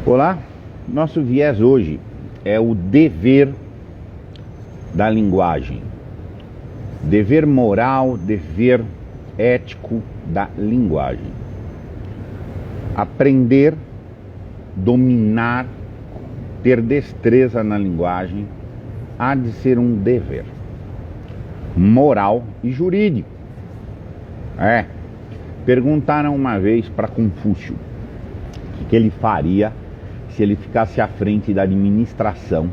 Olá, nosso viés hoje é o dever da linguagem. Dever moral, dever ético da linguagem. Aprender, dominar, ter destreza na linguagem há de ser um dever moral e jurídico. Perguntaram uma vez para Confúcio o que ele faria se ele ficasse à frente da administração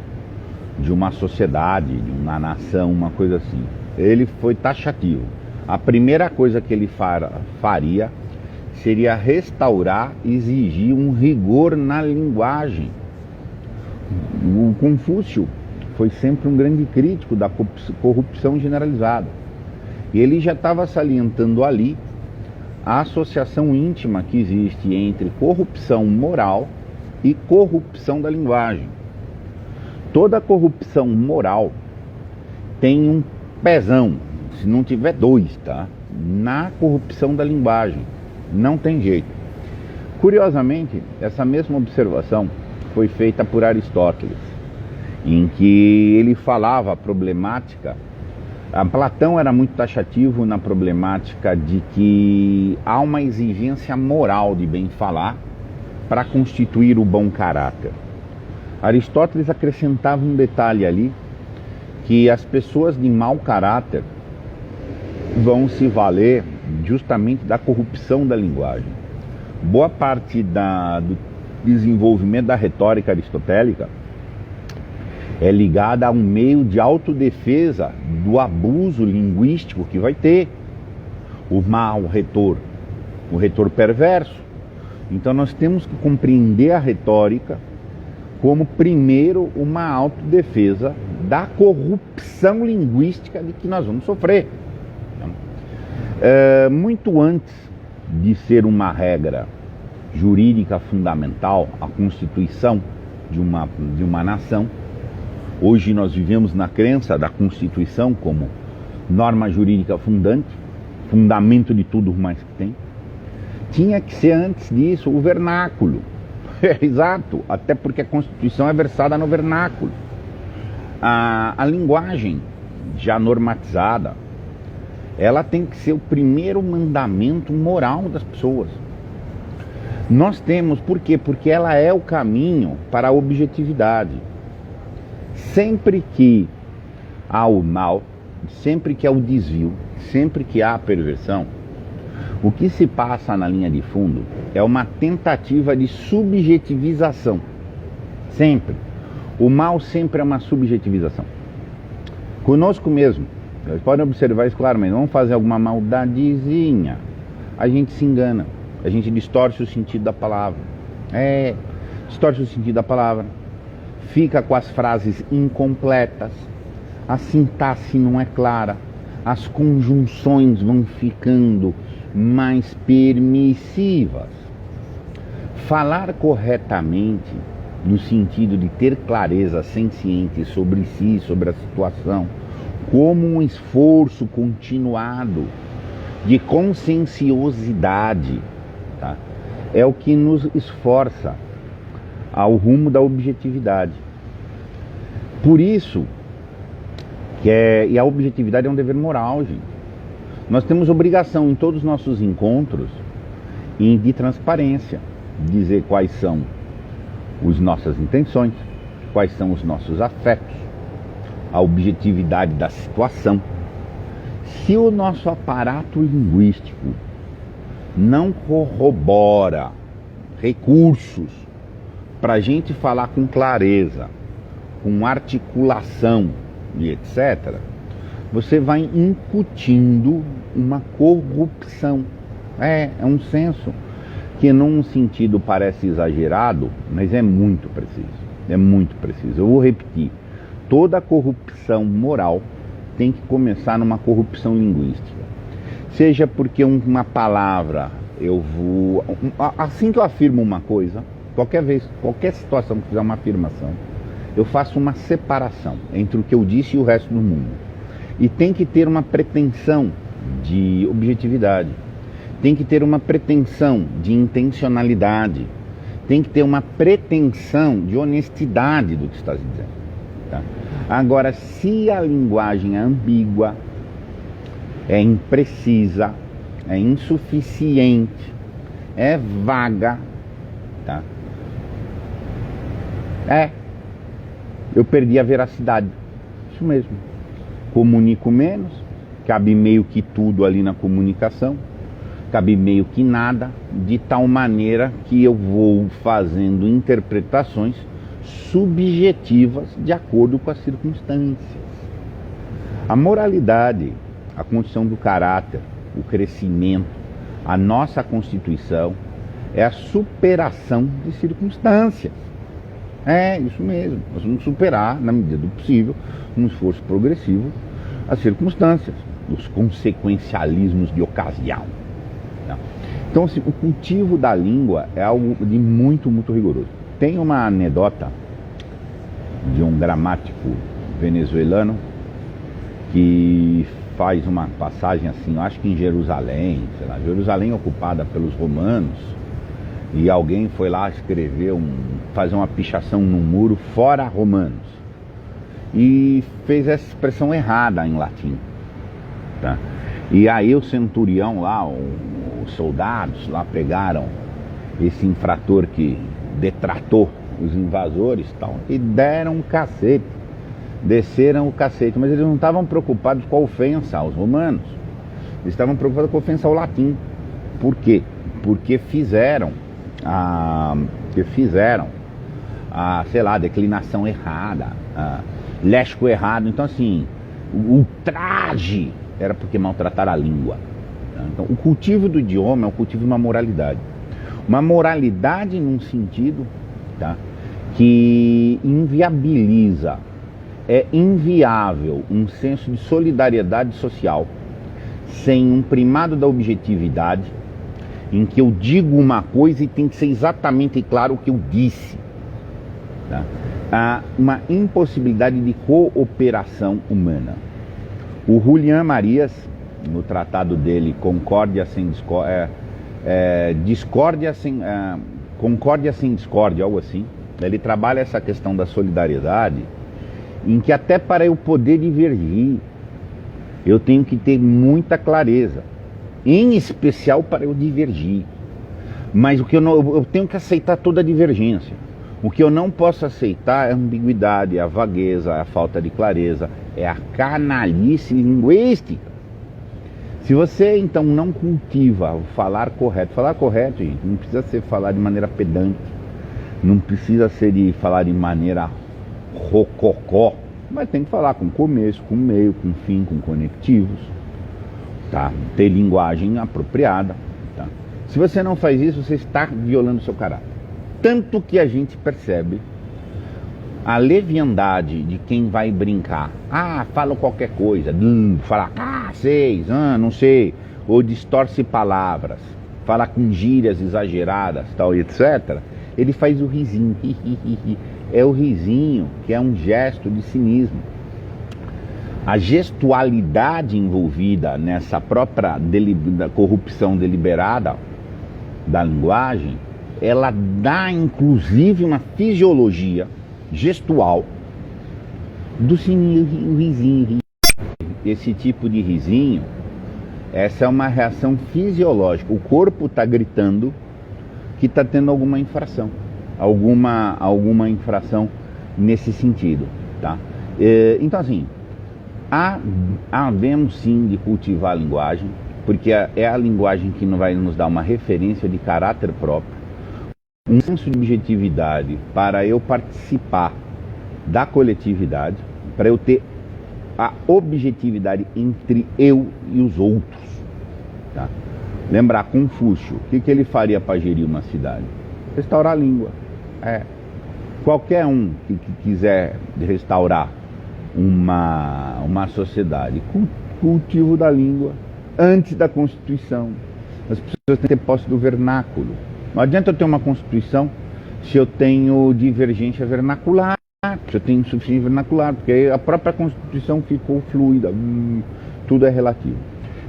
de uma sociedade, de uma nação, uma coisa assim. Ele foi taxativo. A primeira coisa que ele faria seria restaurar, exigir um rigor na linguagem. O Confúcio foi sempre um grande crítico da corrupção generalizada. E ele já estava salientando ali a associação íntima que existe entre corrupção moral e corrupção da linguagem. Toda corrupção moral tem um pezão, se não tiver dois, tá? Na corrupção da linguagem. Não tem jeito. Curiosamente, essa mesma observação foi feita por Aristóteles, em que ele falava a problemática. Platão era muito taxativo na problemática de que há uma exigência moral de bem falar para constituir o bom caráter. Aristóteles acrescentava um detalhe ali, que as pessoas de mau caráter vão se valer justamente da corrupção da linguagem. Boa parte do desenvolvimento da retórica aristotélica é ligada a um meio de autodefesa do abuso linguístico que vai ter. O mau retor, o retor perverso. Então nós temos que compreender a retórica como, primeiro, uma autodefesa da corrupção linguística de que nós vamos sofrer. Muito antes de ser uma regra jurídica fundamental, a constituição de uma nação, hoje nós vivemos na crença da Constituição como norma jurídica fundante, fundamento de tudo mais que tem. Tinha que ser antes disso o vernáculo. Exato, até porque a Constituição é versada no vernáculo. A linguagem já normatizada, ela tem que ser o primeiro mandamento moral das pessoas. Nós temos, por quê? Porque ela é o caminho para a objetividade. Sempre que há o mal, sempre que há o desvio, sempre que há a perversão, o que se passa na linha de fundo é uma tentativa de subjetivização. Sempre. O mal sempre é uma subjetivização. Conosco mesmo. Vocês podem observar isso claramente. Vamos fazer alguma maldadezinha. A gente se engana. A gente distorce o sentido da palavra. Distorce o sentido da palavra. Fica com as frases incompletas. A sintaxe não é clara. As conjunções vão ficando mais permissivas. Falar corretamente, no sentido de ter clareza senciente sobre si, sobre a situação, como um esforço continuado de conscienciosidade, tá? É o que nos esforça ao rumo da objetividade. Por isso, e a objetividade é um dever moral, gente. Nós temos obrigação em todos os nossos encontros de transparência, dizer quais são as nossas intenções, quais são os nossos afetos, a objetividade da situação. Se o nosso aparato linguístico não corrobora recursos para a gente falar com clareza, com articulação e etc., você vai incutindo uma corrupção. É um senso que num sentido parece exagerado, mas é muito preciso. É muito preciso. Eu vou repetir. Toda corrupção moral tem que começar numa corrupção linguística. Seja porque uma palavra, assim que eu afirmo uma coisa, qualquer situação que fizer uma afirmação, eu faço uma separação entre o que eu disse e o resto do mundo. E tem que ter uma pretensão de objetividade. Tem que ter uma pretensão de intencionalidade. tem que ter uma pretensão de honestidade do que está se dizendo. Tá? Agora, se a linguagem é ambígua, é imprecisa, é insuficiente, é vaga, tá? Eu perdi a veracidade. Isso mesmo. Comunico menos, cabe meio que tudo ali na comunicação, cabe meio que nada, de tal maneira que eu vou fazendo interpretações subjetivas de acordo com as circunstâncias. A moralidade, a condição do caráter, o crescimento, a nossa constituição é a superação de circunstâncias. É isso mesmo, nós vamos superar, na medida do possível, um esforço progressivo, as circunstâncias, os consequencialismos de ocasião. Então, assim, o cultivo da língua é algo de muito, muito rigoroso. Tem uma anedota de um gramático venezuelano que faz uma passagem assim, eu acho que em Jerusalém, sei lá, Jerusalém ocupada pelos romanos, e alguém foi lá escrever, fazer uma pichação no muro fora romanos, e fez essa expressão errada em latim, tá? E aí o centurião lá, os soldados lá pegaram esse infrator que detratou os invasores e tal, e deram um cacete, desceram o cacete, mas eles não estavam preocupados com a ofensa aos romanos, eles estavam preocupados com a ofensa ao latim. Por quê? Porque fizeram a sei lá, declinação errada, léxico errado. Então, assim, o ultraje era porque maltrataram a língua. Então, o cultivo do idioma é o cultivo de uma moralidade. Uma moralidade num sentido, tá, que inviabiliza, é inviável um senso de solidariedade social sem um primado da objetividade, em que eu digo uma coisa e tem que ser exatamente claro o que eu disse. Tá? Há uma impossibilidade de cooperação humana. O Julián Marías, no tratado dele, Concórdia sem Concórdia sem Discórdia, algo assim, ele trabalha essa questão da solidariedade, em que até para eu poder divergir, eu tenho que ter muita clareza, em especial para eu divergir. Mas o que eu tenho que aceitar toda a divergência. O que eu não posso aceitar é a ambiguidade, é a vagueza, é a falta de clareza, é a canalice linguística. Se você então não cultiva o falar correto, gente, não precisa ser falar de maneira pedante, não precisa ser de falar de maneira rococó, mas tem que falar com começo, com meio, com fim, com conectivos, tá? Ter linguagem apropriada, tá? Se você não faz isso, você está violando o seu caráter. Tanto que a gente percebe a leviandade de quem vai brincar. Fala qualquer coisa, fala, não sei, ou distorce palavras, fala com gírias exageradas, tal, etc. Ele faz o risinho, é o risinho que é um gesto de cinismo. A gestualidade envolvida nessa própria corrupção deliberada da linguagem, ela dá inclusive uma fisiologia gestual do risinho. Esse tipo de risinho, essa é uma reação fisiológica. O corpo está gritando que está tendo alguma infração, alguma infração nesse sentido, tá? Então, assim, havemos sim de cultivar a linguagem, porque é a linguagem que vai nos dar uma referência de caráter próprio, um senso de objetividade para eu participar da coletividade, para eu ter a objetividade entre eu e os outros, tá? Lembrar Confúcio, o que ele faria para gerir uma cidade? Restaurar a língua. Qualquer um que quiser restaurar uma sociedade, cultivo da língua antes da Constituição. As pessoas têm que ter posse do vernáculo. Não adianta eu ter uma Constituição se eu tenho divergência vernacular, se eu tenho insuficiência vernacular, porque aí a própria Constituição ficou fluida, tudo é relativo.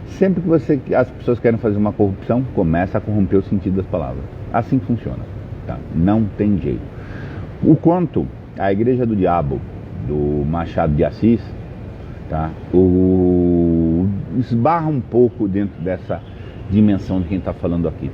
Sempre que as pessoas querem fazer uma corrupção, começa a corromper o sentido das palavras. Assim funciona. Tá? Não tem jeito. O quanto a Igreja do Diabo, do Machado de Assis, tá? Esbarra um pouco dentro dessa dimensão de quem está falando aqui.